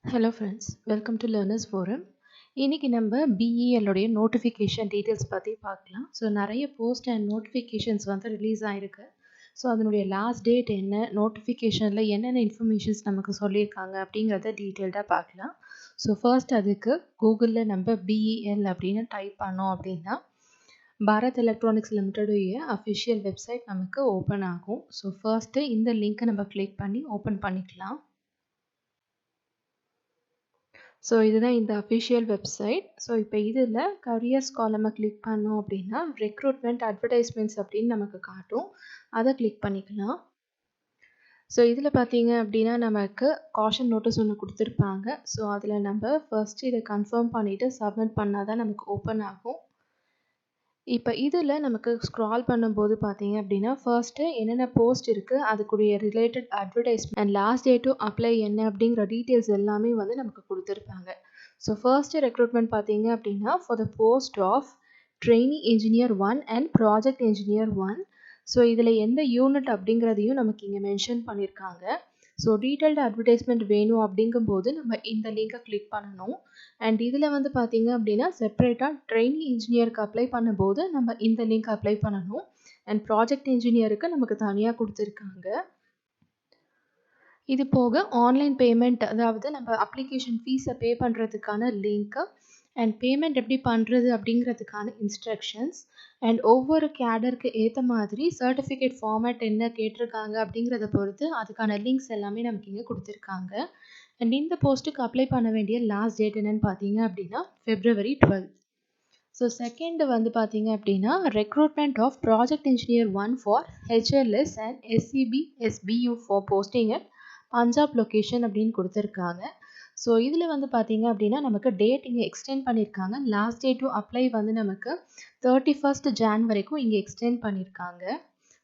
Hello friends, welcome to Learners Forum. இன்னைக்கு நம்ம BEL உடைய நோட்டிஃபிகேஷன் டீட்டெயில்ஸ் பற்றி பார்க்கலாம். ஸோ நிறைய போஸ்ட் அண்ட் நோட்டிஃபிகேஷன்ஸ் வந்து ரிலீஸ் ஆகிருக்கு. ஸோ அதனுடைய லாஸ்ட் டேட் என்ன, நோட்டிஃபிகேஷனில் என்னென்ன இன்ஃபர்மேஷன்ஸ் நமக்கு சொல்லியிருக்காங்க அப்படிங்கிறத டீட்டெயில்டாக பார்க்கலாம். ஸோ ஃபர்ஸ்ட் அதுக்கு கூகுளில் நம்ம BEL அப்படின்னு டைப் பண்ணோம் அப்படின்னா பாரத் எலக்ட்ரானிக்ஸ் லிமிட்டடுடைய அஃபிஷியல் வெப்சைட் நமக்கு ஓப்பன் ஆகும். ஸோ ஃபர்ஸ்ட்டு இந்த லிங்க்கை நம்ம கிளிக் பண்ணி ஓப்பன் பண்ணிக்கலாம். ஸோ இதுதான் இந்த அஃபிஷியல் வெப்சைட். ஸோ இப்போ இதில் கரியர்ஸ் காலமை கிளிக் பண்ணோம் அப்படின்னா ரெக்ரூட்மெண்ட் அட்வர்டைஸ்மெண்ட்ஸ் அப்படின்னு நமக்கு காட்டும். அதை கிளிக் பண்ணிக்கலாம். ஸோ இதில் பார்த்தீங்க அப்படின்னா நமக்கு காஷன் நோட்டீஸ் ஒன்று கொடுத்துருப்பாங்க. ஸோ அதில் நம்ம ஃபர்ஸ்ட் இதை கன்ஃபார்ம் பண்ணிவிட்டு சப்மிட் பண்ணால் தான் நமக்கு ஓப்பன் ஆகும். இப்போ இதில் நமக்கு ஸ்க்ரால் பண்ணும்போது பார்த்தீங்க அப்படின்னா ஃபர்ஸ்ட்டு என்னென்ன போஸ்ட் இருக்குது, அதுக்குரிய related advertisement and last day to apply என்ன அப்படிங்கிற டீட்டெயில்ஸ் எல்லாமே வந்து நமக்கு கொடுத்துருப்பாங்க. ஸோ ஃபர்ஸ்ட்டு ரெக்ரூட்மெண்ட் பார்த்தீங்க அப்படின்னா for the post of trainee engineer 1 and project engineer 1. So இதில் எந்த யூனிட் அப்படிங்கிறதையும் நமக்கு இங்கே மென்ஷன் பண்ணியிருக்காங்க. ஸோ டீட்டெயில்டு அட்வர்டைஸ்மெண்ட் வேணும் அப்படிங்கும்போது நம்ம இந்த லிங்கை கிளிக் பண்ணணும். அண்ட் இதில் வந்து பார்த்தீங்க அப்படின்னா செப்பரேட்டாக ட்ரெயினி இன்ஜினியருக்கு அப்ளை பண்ணும்போது நம்ம இந்த லிங்க் அப்ளை பண்ணணும். அண்ட் ப்ராஜெக்ட் இன்ஜினியருக்கு நமக்கு தனியாக கொடுத்துருக்காங்க. இது போக ஆன்லைன் பேமெண்ட், அதாவது நம்ம அப்ளிகேஷன் ஃபீஸை பே பண்ணுறதுக்கான லிங்க்கு அண்ட் பேமெண்ட் எப்படி பண்ணுறது அப்படிங்கிறதுக்கான இன்ஸ்ட்ரக்ஷன்ஸ் அண்ட் ஒவ்வொரு கேடருக்கு ஏற்ற மாதிரி சர்டிஃபிகேட் ஃபார்மேட் என்ன கேட்டிருக்காங்க அப்படிங்கிறத பொறுத்து அதுக்கான லிங்க்ஸ் எல்லாமே நமக்கு இங்கே கொடுத்துருக்காங்க. அண்ட் இந்த போஸ்ட்டுக்கு அப்ளை பண்ண வேண்டிய லாஸ்ட் டேட் என்னென்னு பார்த்தீங்க அப்படின்னா February 12. ஸோ செகண்ட் வந்து பார்த்தீங்க அப்படின்னா recruitment of project engineer 1 for HLS and SCB SBU for posting at Punjab location அப்படின்னு கொடுத்துருக்காங்க. ஸோ இதில் வந்து பார்த்தீங்க அப்படின்னா நமக்கு டேட் இங்கே எக்ஸ்டெண்ட் பண்ணியிருக்காங்க. லாஸ்ட் டேட் டு அப்ளை வந்து நமக்கு 31st Jan வரைக்கும் இங்கே எக்ஸ்டெண்ட் பண்ணியிருக்காங்க.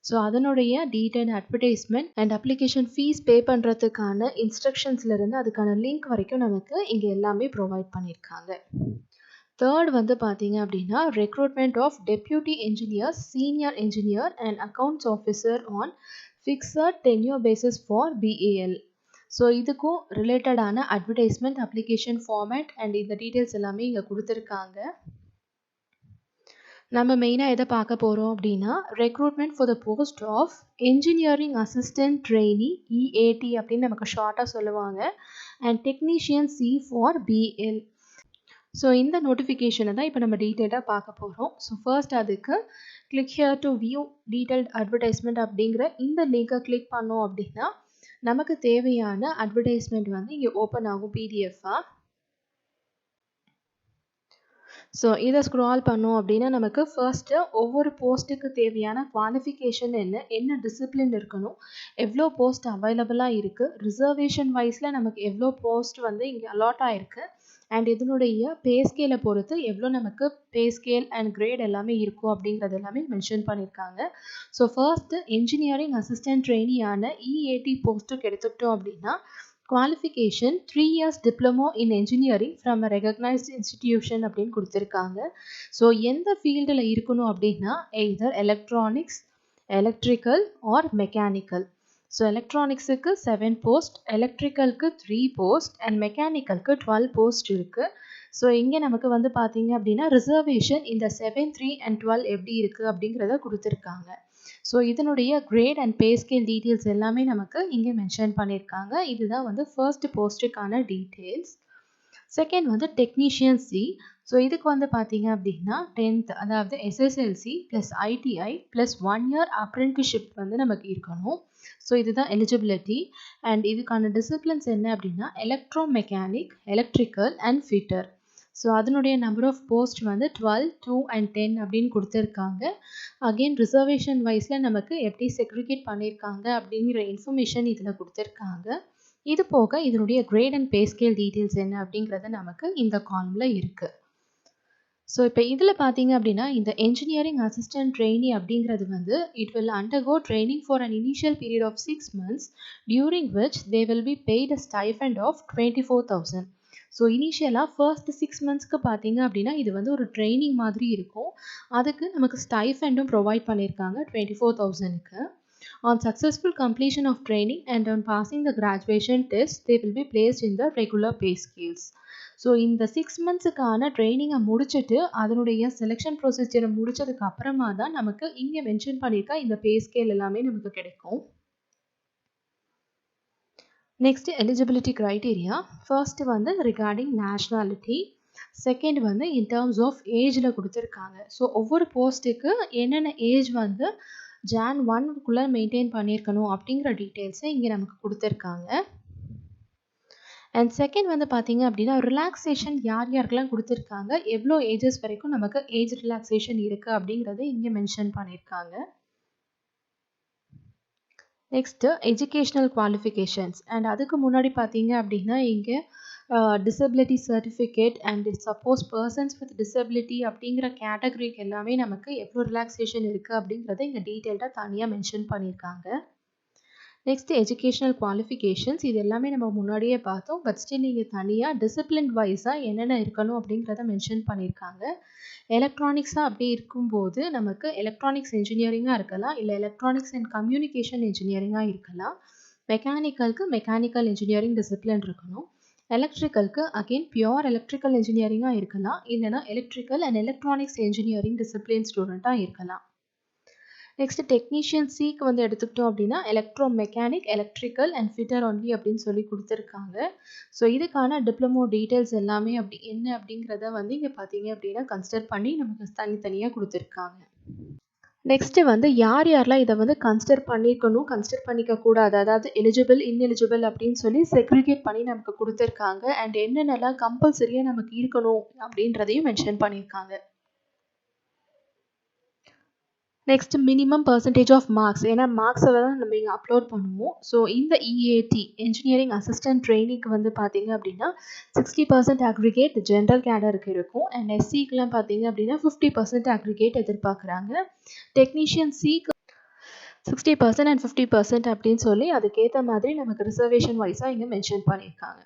ஸோ அதனுடைய detail advertisement and application fees pay பண்ணுறதுக்கான இன்ஸ்ட்ரக்ஷன்ஸ்லேருந்து அதுக்கான லிங்க் வரைக்கும் நமக்கு இங்கே எல்லாமே ப்ரொவைட் பண்ணியிருக்காங்க. தேர்ட் வந்து பார்த்தீங்க அப்படின்னா recruitment of deputy engineer, senior engineer and accounts officer on fixed tenure basis for BEL. So இதுக்கும் ரிலேட்டடான அட்வர்டைஸ்மெண்ட், அப்ளிகேஷன் ஃபார்மேட் அண்ட் இந்த டீட்டெயில்ஸ் எல்லாமே இங்கே கொடுத்துருக்காங்க. நம்ம மெயினாக எதை பார்க்க போகிறோம் அப்படின்னா recruitment for the post of engineering assistant trainee EAT அப்படின்னு நமக்கு ஷார்ட்டாக சொல்லுவாங்க and technician C for BL. So இந்த நோட்டிஃபிகேஷனை தான் இப்போ நம்ம டீட்டெயிலாக பார்க்க போகிறோம். ஸோ ஃபர்ஸ்ட் அதுக்கு click here to view detailed advertisement அப்படிங்கிற இந்த லிங்கை கிளிக் பண்ணோம் அப்படின்னா நமக்கு தேவையான அட்வர்டைஸ்மெண்ட் வந்து இங்கே ஓப்பன் ஆகும் PDF-ஆக. ஸோ இதை ஸ்க்ரால் பண்ணோம் அப்படின்னா நமக்கு ஃபர்ஸ்ட்டு ஒவ்வொரு போஸ்ட்டுக்கு தேவையான குவாலிஃபிகேஷன் என்ன டிசிப்ளின் இருக்கணும், எவ்வளோ போஸ்ட் அவைலபிளாக இருக்குது, ரிசர்வேஷன் வைஸில் நமக்கு எவ்வளோ போஸ்ட் வந்து இங்கே அலாட் ஆகிருக்கு அண்ட் இதனுடைய பே ஸ்கேலை பொறுத்து எவ்வளோ நமக்கு பே ஸ்கேல் அண்ட் கிரேட் எல்லாமே இருக்கும் அப்படிங்கிறது எல்லாமே மென்ஷன் பண்ணியிருக்காங்க. ஸோ ஃபர்ஸ்ட்டு இன்ஜினியரிங் அசிஸ்டன்ட் ட்ரெயினியான EAT போஸ்ட்டுக்கு எடுத்துக்கிட்டோம் அப்படின்னா qualification 3 years diploma in engineering from a recognised institution அப்படின்னு கொடுத்துருக்காங்க. ஸோ எந்த ஃபீல்டில் இருக்கணும் அப்படின்னா either electronics, electrical or mechanical. So எலக்ட்ரானிக்ஸுக்கு 7 போஸ்ட், எலக்ட்ரிக்கலுக்கு 3 போஸ்ட் அண்ட் மெக்கானிக்கலுக்கு 12 போஸ்ட் இருக்குது. ஸோ இங்கே நமக்கு வந்து பார்த்தீங்க அப்படின்னா ரிசர்வேஷன் இந்த 7, 3 அண்ட் 12 எப்படி இருக்குது அப்படிங்கிறத கொடுத்துருக்காங்க. ஸோ இதனுடைய grade and pay scale details எல்லாமே நமக்கு இங்கே மென்ஷன் பண்ணியிருக்காங்க. இதுதான் வந்து ஃபர்ஸ்ட் போஸ்ட்டுக்கான டீட்டெயில்ஸ். செகண்ட் வந்து டெக்னீஷியன் C. ஸோ இதுக்கு வந்து பார்த்தீங்க அப்படின்னா 10th, அதாவது SSLC plus ITI plus 1 year apprenticeship வந்து நமக்கு இருக்கணும். ஸோ இதுதான் எலிஜிபிலிட்டி அண்ட் இதுக்கான டிசிப்ளின்ஸ் என்ன அப்படின்னா electro mechanic, electrical and fitter. So அதனுடைய நம்பர் ஆஃப் போஸ்ட் வந்து 12, 2 அண்ட் 10 அப்படின்னு கொடுத்துருக்காங்க. அகெயின் ரிசர்வேஷன் வைஸில் நமக்கு எப்படி செக்ரிகேட் பண்ணியிருக்காங்க அப்படிங்கிற இன்ஃபர்மேஷன் இதில் கொடுத்துருக்காங்க. இது போக இதனுடைய grade and pay scale details என்ன அப்படிங்கிறது நமக்கு இந்த காலமில் இருக்குது. ஸோ இப்போ இதில் பார்த்தீங்க அப்படின்னா இந்த என்ஜினியரிங் அசிஸ்டன்ட் ட்ரெயினி அப்படிங்கிறது வந்து it will undergo training for an initial period of 6 months during which they will be paid a stipend of 24,000. So இனிஷியலாக ஃபர்ஸ்ட் 6 monthsக்கு பார்த்தீங்க அப்படின்னா இது வந்து ஒரு ட்ரைனிங் மாதிரி இருக்கும். அதுக்கு நமக்கு ஸ்டைஃபண்டும் ப்ரொவைட் பண்ணியிருக்காங்க 24,000க்கு. On successful completion of training and on passing the graduation test, they will be placed in the regular pay scales. So இந்த 6 மந்த்ஸுக்கான ட்ரைனிங்கை முடிச்சுட்டு அதனுடைய செலெக்ஷன் ப்ரொசீஜரை முடிச்சதுக்கு அப்புறமா தான் நமக்கு இங்கே மென்ஷன் பண்ணியிருக்க இந்த பே ஸ்கேல் எல்லாமே நமக்கு கிடைக்கும். Next eligibility criteria. ஃபர்ஸ்ட் வந்து ரிகார்டிங் நேஷ்னாலிட்டி, செகண்ட் வந்து இன் டேர்ம்ஸ் ஆஃப் ஏஜில் கொடுத்துருக்காங்க. ஸோ ஒவ்வொரு போஸ்ட்டுக்கு என்னென்ன ஏஜ் வந்து Jan 1க்குள்ளே மெயின்டைன் பண்ணியிருக்கணும் அப்படிங்கிற டீட்டெயில்ஸை இங்கே நமக்கு கொடுத்துருக்காங்க. அண்ட் செகண்ட் வந்து பார்த்தீங்க அப்படின்னா ரிலாக்ஸேஷன் யார் யாருக்கெல்லாம் கொடுத்துருக்காங்க, எவ்வளோ ஏஜஸ் வரைக்கும் நமக்கு ஏஜ் ரிலாக்ஸேஷன் இருக்குது அப்படிங்கிறத இங்கே மென்ஷன் பண்ணியிருக்காங்க. Next educational qualifications. அண்ட் அதுக்கு முன்னாடி பார்த்தீங்க அப்படின்னா இங்கே disability certificate and suppose persons with disability அப்படிங்கிற கேட்டகரிக்கு எல்லாமே நமக்கு எவ்வளோ ரிலாக்ஸேஷன் இருக்குது அப்படிங்கிறத இங்கே டீட்டெயில்டாக தனியாக மென்ஷன் பண்ணியிருக்காங்க. Next educational qualifications. இது எல்லாமே நம்ம முன்னாடியே பார்த்தோம். பட் ஸ்டில் நீங்கள் தனியாக டிசிப்ளின் வைஸாக என்னென்ன இருக்கணும் அப்படிங்கிறத மென்ஷன் பண்ணியிருக்காங்க. எலக்ட்ரானிக்ஸாக அப்படி இருக்கும்போது நமக்கு எலக்ட்ரானிக்ஸ் இன்ஜினியரிங்காக இருக்கலாம், இல்லை எலக்ட்ரானிக்ஸ் அண்ட் கம்யூனிகேஷன் இன்ஜினியரிங்காக இருக்கலாம். மெக்கானிக்கலுக்கு மெக்கானிக்கல் இன்ஜினியரிங் டிசிப்ளின் இருக்கணும். எலக்ட்ரிக்கலுக்கு அகெயின் பியோர் எலக்ட்ரிக்கல் இன்ஜினியரிங்காக இருக்கலாம், இல்லைனா electrical and electronics engineering discipline ஸ்டூடெண்ட்டாக இருக்கலாம். நெக்ஸ்ட் டெக்னீஷியன் சிக்கு வந்து எடுத்துக்கிட்டோம் அப்படின்னா electro mechanic, electrical and fitter only அப்படின்னு சொல்லி கொடுத்துருக்காங்க. ஸோ இதுக்கான டிப்ளமோ டீட்டெயில்ஸ் எல்லாமே அப்படி என்ன அப்படிங்கிறத வந்து இங்கே பார்த்தீங்க அப்படின்னா கன்சிடர் பண்ணி நமக்கு தனித்தனியாக கொடுத்துருக்காங்க. நெக்ஸ்ட்டு வந்து யார் யாரெல்லாம் இதை வந்து கன்சிடர் பண்ணியிருக்கணும், கன்சிடர் பண்ணிக்கக்கூடாது, அதாவது எலிஜிபிள் இன்எலிஜிபிள் அப்படின்னு சொல்லி செக்ரிகேட் பண்ணி நமக்கு கொடுத்துருக்காங்க. அண்ட் என்னென்னலாம் கம்பல்சரியாக நமக்கு இருக்கணும் அப்படின்றதையும் மென்ஷன் பண்ணியிருக்காங்க. Next minimum percentage of marks. ஏன்னா மார்க்ஸை தான் நம்ம இங்கே அப்லோட் பண்ணுவோம். ஸோ இந்த இஏடி இன்ஜினியரிங் அசிஸ்டன்ட் ட்ரெயினிங்க்கு வந்து பார்த்தீங்க அப்படின்னா 60% அக்ரிகேட் ஜென்ரல் கேடருக்கு இருக்கும். அண்ட் எஸ்சிக்கெலாம் பார்த்தீங்க அப்படின்னா 50% அக்ரிகேட் எதிர்பார்க்குறாங்க. டெக்னீஷியன் சிக்கு 60% அண்ட் 50% அப்படின்னு சொல்லி அதுக்கேற்ற மாதிரி நமக்கு ரிசர்வேஷன் வைஸாக இங்கே மென்ஷன் பண்ணியிருக்காங்க.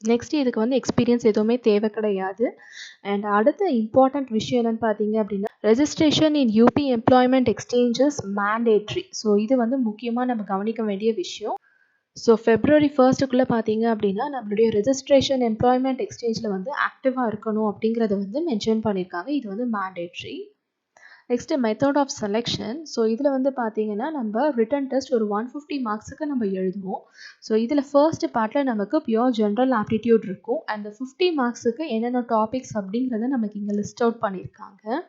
நெக்ஸ்ட் இதுக்கு வந்து எக்ஸ்பீரியன்ஸ் எதுவுமே தேவை கிடையாது. அண்ட் அடுத்த இம்பார்ட்டண்ட் விஷயம் என்னென்னு பார்த்தீங்க அப்படின்னா registration in UP employment exchanges mandatory. So இது வந்து முக்கியமாக நம்ம கவனிக்க வேண்டிய விஷயம். ஸோ February 1க்குள்ளே பார்த்தீங்க அப்படின்னா நம்மளுடைய ரெஜிஸ்ட்ரேஷன் எம்ப்ளாய்மெண்ட் எக்ஸ்சேஞ்சில் வந்து ஆக்டிவாக இருக்கணும் அப்படிங்கிறத வந்து மென்ஷன் பண்ணியிருக்காங்க. இது வந்து mandatory. Next method of selection. So இதில் வந்து பார்த்தீங்கன்னா நம்ம ரிட்டன் டெஸ்ட் ஒரு 150 மார்க்ஸுக்கு நம்ம எழுதுவோம். ஸோ இதில் ஃபர்ஸ்ட் பார்ட்டில் நமக்கு பியோர் ஜென்ரல் ஆப்டிடியூட் இருக்கும். அந்த 50 மார்க்ஸுக்கு என்னென்ன டாபிக்ஸ் அப்படிங்கிறத நமக்கு இங்கே லிஸ்ட் அவுட் பண்ணியிருக்காங்க.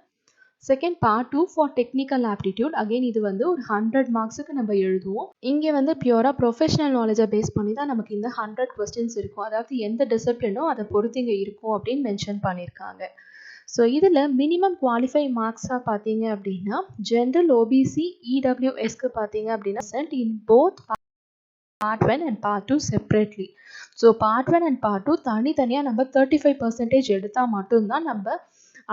Second part 2 for technical aptitude. Again இது வந்து ஒரு 100 மார்க்ஸுக்கு நம்ம எழுதுவோம். இங்கே வந்து பியூராக ப்ரொஃபஷனல் நாலேஜை பேஸ் பண்ணி தான் நமக்கு இந்த 100 கொஸ்டின்ஸ் இருக்கும். அதாவது எந்த டிசிப்ளினோ அதை பொறுத்து இங்கே இருக்கும் அப்படின்னு மென்ஷன் பண்ணியிருக்காங்க. ஸோ இதில் மினிமம் குவாலிஃபை மார்க்ஸாக பார்த்தீங்க அப்படின்னா ஜென்ரல் ஓபிசி இடபிள்யூஎஸ்க்கு பார்த்தீங்க அப்படின்னா in both part 1 and part 2 separately. So part 1 and part 2 தனித்தனியாக நம்ம 35% எடுத்தால் மட்டும்தான் நம்ம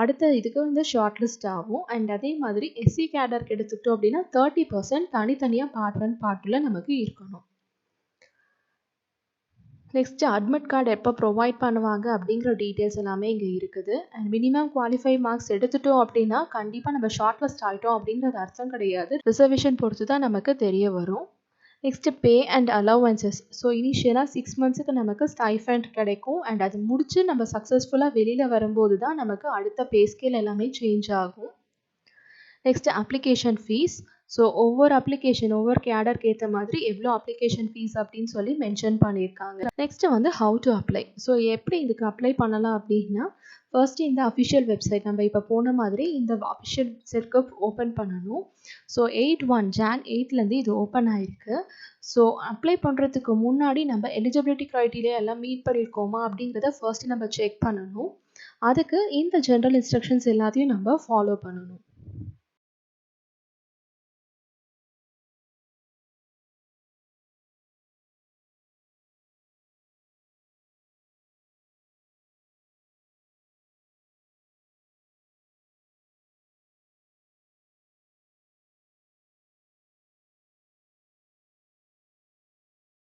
அடுத்த இதுக்கு வந்து ஷார்ட் லிஸ்ட் ஆகும். அண்ட் அதே மாதிரி எஸ்சி கேடருக்கு எடுத்துக்கிட்டோம் அப்படின்னா 30% தனித்தனியாக பார்ட் 1 பார்ட் 2ல நமக்கு இருக்கணும். நெக்ஸ்ட் அட்மிட் கார்டு எப்போ ப்ரொவைட் பண்ணுவாங்க அப்படிங்கிற டீட்டெயில்ஸ் எல்லாமே இங்கே இருக்குது. அண்ட் மினிமம் குவாலிஃபை மார்க்ஸ் எடுத்துட்டோம் அப்படின்னா கண்டிப்பாக நம்ம ஷார்ட் லிஸ்ட் ஆகிட்டோம் அப்படிங்கிறது அர்த்தம் கிடையாது. ரிசர்வேஷன் பொறுத்து தான் நமக்கு தெரிய வரும். Next pay and allowances. So இனிஷியலாக 6 மந்த்ஸுக்கு நமக்கு ஸ்டைஃபண்ட் கிடைக்கும். அண்ட் அது முடிச்சு நம்ம சக்ஸஸ்ஃபுல்லாக வெளியில் வரும்போது தான் நமக்கு அடுத்த பே ஸ்கேல் எல்லாமே சேஞ்ச் ஆகும். Next application fees. ஸோ ஒவ்வொரு அப்ளிகேஷன் ஒவ்வொரு கேடருக்கு ஏற்ற மாதிரி எவ்வளோ அப்ளிகேஷன் ஃபீஸ் அப்படின்னு சொல்லி மென்ஷன் பண்ணியிருக்காங்க. நெக்ஸ்ட்டு வந்து ஹவு டு அப்ளை. ஸோ எப்படி இதுக்கு அப்ளை பண்ணலாம் அப்படின்னா ஃபர்ஸ்ட்டு இந்த அஃபிஷியல் வெப்சைட் நம்ம இப்போ போன மாதிரி இந்த அஃபிஷியல் வெப்சைட்க்கு ஓப்பன் பண்ணணும். ஸோ Jan 8லேருந்து இது ஓப்பன் ஆகிருக்கு. ஸோ அப்ளை பண்ணுறதுக்கு முன்னாடி நம்ம எலிஜிபிலிட்டி க்ரைட்டீரியா எல்லாம் மீட் பண்ணியிருக்கோமா அப்படிங்கிறத ஃபர்ஸ்ட்டு நம்ம செக் பண்ணணும். அதுக்கு இந்த ஜென்ரல் இன்ஸ்ட்ரக்ஷன்ஸ் எல்லாத்தையும் நம்ம ஃபாலோ பண்ணணும்.